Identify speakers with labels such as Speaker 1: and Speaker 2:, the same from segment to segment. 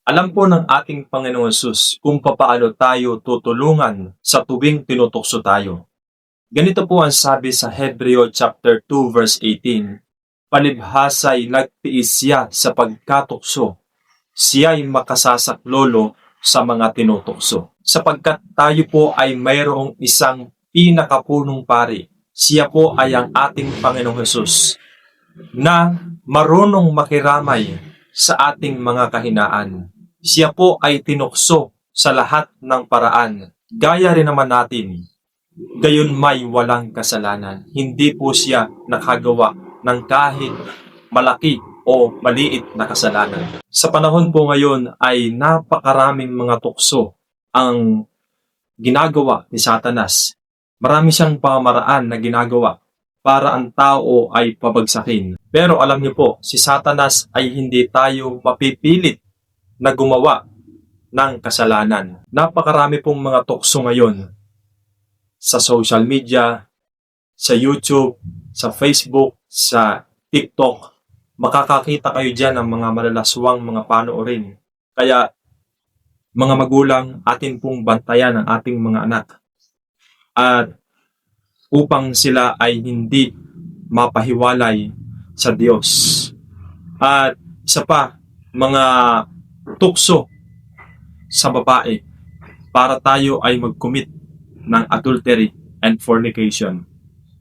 Speaker 1: Alam po ng ating Panginoong Hesus kung papaano tayo tutulungan sa tuwing tinutukso tayo. Ganito po ang sabi sa Hebreo chapter 2 verse 18. Palibhasa'y nagtiis siya sa pagkatukso. Siya'y makasasaklolo sa mga tinutukso. Sapagkat tayo po ay mayroong isang pinakapunong pari. Siya po ay ang ating Panginoong Hesus na marunong makiramay sa ating mga kahinaan. Siya po ay tinukso sa lahat ng paraan. Gaya rin naman natin, gayon may walang kasalanan. Hindi po siya nakagawa ng kahit malaki o maliit na kasalanan. Sa panahon po ngayon ay napakaraming mga tukso ang ginagawa ni Satanas. Marami siyang pamaraan na ginagawa para ang tao ay pabagsakin. Pero alam niyo po, si Satanas ay hindi tayo mapipilit na gumawa ng kasalanan. Napakarami pong mga tukso ngayon sa social media, sa YouTube, sa Facebook, sa TikTok. Makakakita kayo dyan ng mga malalaswang mga panoorin. Kaya mga magulang, atin pong bantayan ang ating mga anak. At upang sila ay hindi mapahiwalay sa Diyos. At isa pa, mga tukso sa babae para tayo ay mag-commit ng adultery and fornication.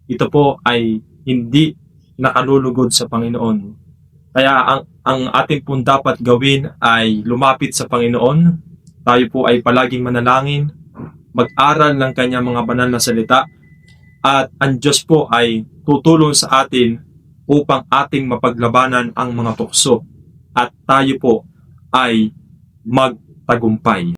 Speaker 1: Ito po ay hindi nakalulugod sa Panginoon. Kaya ang ating pong dapat gawin ay lumapit sa Panginoon. Tayo po ay palaging manalangin, mag-aral ng kanyang mga banal na salita, at ang Diyos po ay tutulong sa atin upang ating mapaglabanan ang mga tukso at tayo po ay magtagumpay.